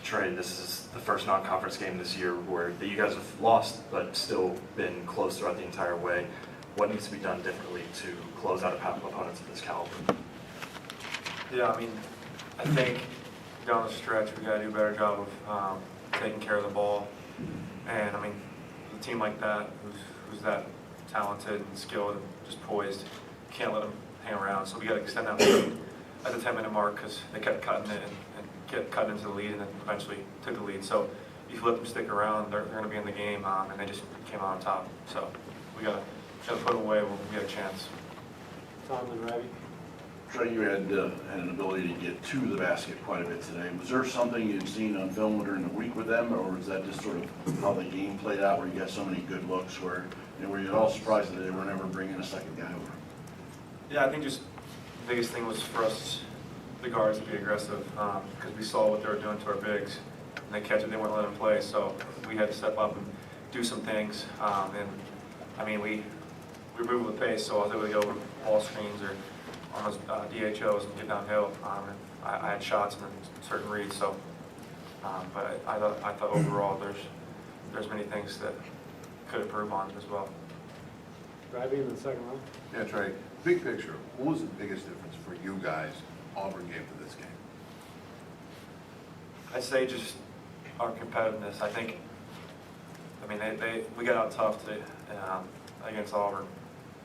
Trey, this is the first non-conference game this year where you guys have lost, but still been close throughout the entire way. What needs to be done differently to close out opponents of this caliber? Yeah, I mean, I think down the stretch we got to do a better job of taking care of the ball. And I mean, a team like that, who's that talented and skilled and just poised, can't let them hang around. So we got to extend that lead at the 10-minute mark because they kept cutting it and kept cutting into the lead and then eventually took the lead. So if you let them stick around, they're going to be in the game, and they just came out on top. So we got to put them away when we get a chance. Tom and Ravi. Trey, you had an ability to get to the basket quite a bit today. Was there something you'd seen on film during the week with them, or was that just sort of how the game played out, where you got so many good looks, where were you at all surprised that they were never bringing a second guy over? Yeah, I think just the biggest thing was for us, the guards, to be aggressive, because we saw what they were doing to our bigs, and they catch it, they wouldn't let them play, so we had to step up and do some things. And I mean, we moved with the pace, so I was able to go over ball screens or on those DHOs and get downhill. And I had shots and certain reads, so. But I thought overall there's many things that could improve on as well. Ravi in the second round. Yeah, Trey, big picture, what was the biggest difference for you guys Auburn gave to this game? I'd say just our competitiveness. I think, I mean, we got out tough against Auburn,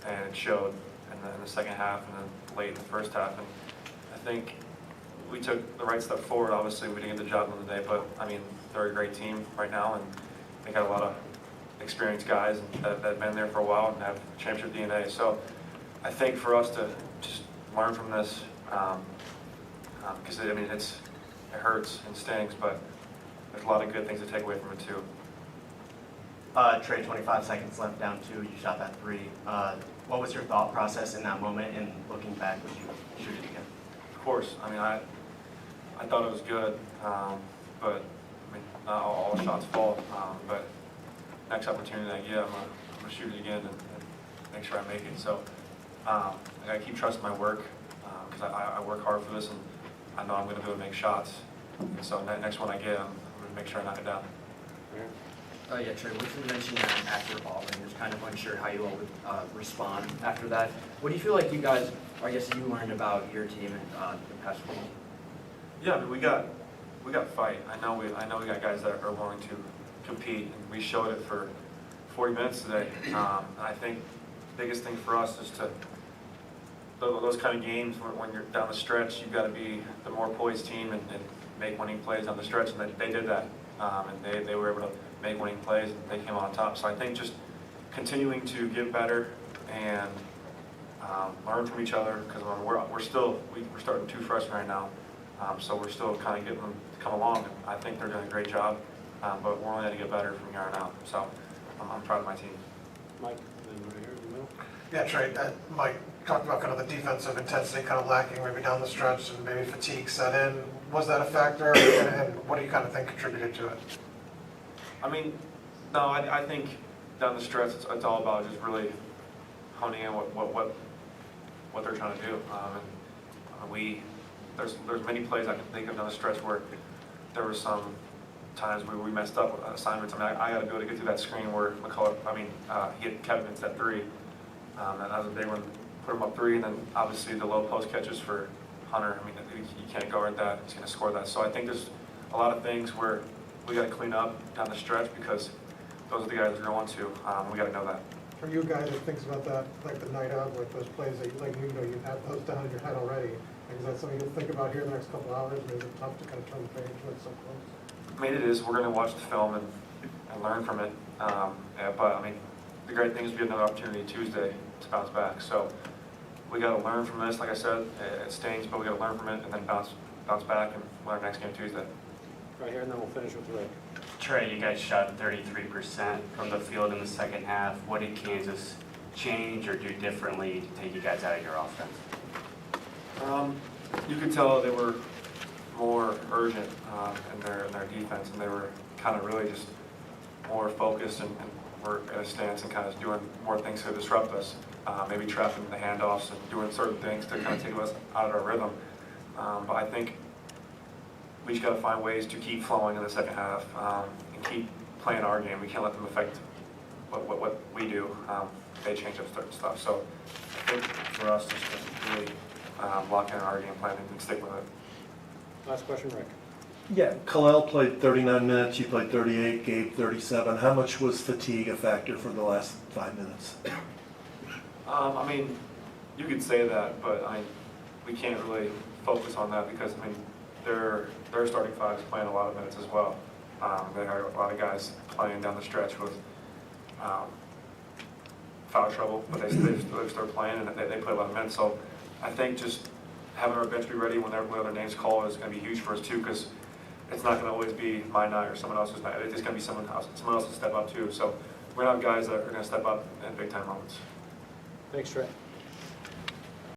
and it showed in the second half and then late in the first half. And I think we took the right step forward. Obviously, we didn't get the job done today, but I mean, they're a great team right now, and they got a lot of experienced guys that have been there for a while and have championship DNA. So I think for us to just learn from this, because I mean, it hurts and stings, but there's a lot of good things to take away from it too. Trey, 25 seconds left, down 2. You shot that 3. What was your thought process in that moment? And looking back, would you shoot it again? Of course. I mean, I thought it was good, but I mean, not all shots fall. But next opportunity I get, I'm gonna shoot it again and make sure I make it. So I gotta keep trusting my work because I work hard for this, and I know I'm gonna be able to make shots. And so next one I get, I'm gonna make sure I knock it down. Yeah, Trey, what you mentioned that after Auburn, you're kind of unsure how you all would respond after that. What do you feel like you guys, or I guess you learned about your team and the past week? Yeah, I mean, we got fight. I know we got guys that are willing to compete, and we showed it for 40 minutes today. And I think the biggest thing for us is to those kind of games when you're down the stretch, you've got to be the more poised team and make winning plays down the stretch, and they did that. And they were able to make winning plays, and they came on top. So I think just continuing to get better and learn from each other, because we're starting 2 freshmen right now, so we're still kind of getting them to come along. I think they're doing a great job, but we're only going to get better from here on out. So I'm proud of my team. Mike, then right here in the middle. Yeah, Trey, Mike talked about kind of the defensive intensity kind of lacking maybe down the stretch and maybe fatigue set in. Was that a factor, and what do you kind of think contributed to it? I mean, no, I think down the stretch it's all about just really honing in what they're trying to do. And there's many plays I can think of down the stretch where there were some times where we messed up with assignments. I mean, I got to be able to get through that screen where McCullough, he hit Kevin into that 3, and that was a big one. Put him up 3, and then obviously the low post catches for Hunter. I mean, you can't guard that. He's going to score that. So I think there's a lot of things where we got to clean up down the stretch, because those are the guys we're going to. We got to know that. For you guys that thinks about that, like the night out, like those plays that you have those down in your head already, is that something you'll think about here in the next couple hours? Or is it tough to kind of turn the page when it's so close? I mean, it is. We're going to watch the film and learn from it. But I mean, the great thing is we have another opportunity Tuesday to bounce back. So we got to learn from this. Like I said, it stings, but we got to learn from it and then bounce back and win our next game Tuesday. Right here, and then we'll finish with Rick. Trey, you guys shot 33% from the field in the second half. What did Kansas change or do differently to take you guys out of your offense? You could tell they were more urgent in their defense, and they were kind of really just more focused and were at a stance and kind of doing more things to disrupt us. Maybe trapping the handoffs and doing certain things to kind of take us out of our rhythm. But I think we just gotta find ways to keep flowing in the second half, and keep playing our game. We can't let them affect what we do. They change up certain stuff. So I think for us, just to really lock in our game plan and stick with it. Last question, Rick. Yeah, Khalil played 39 minutes, you played 38, Gabe 37. How much was fatigue a factor for the last 5 minutes? I mean, you could say that, but we can't really focus on that because, I mean, their starting five is playing a lot of minutes as well. They have a lot of guys playing down the stretch with foul trouble, but they start playing and they play a lot of minutes. So I think just having our bench be ready whenever their name's called is going to be huge for us too, because it's not going to always be my night or someone else's night. It's going to be someone else to step up too. So we're going to have guys that are going to step up in big time moments. Thanks, Trey.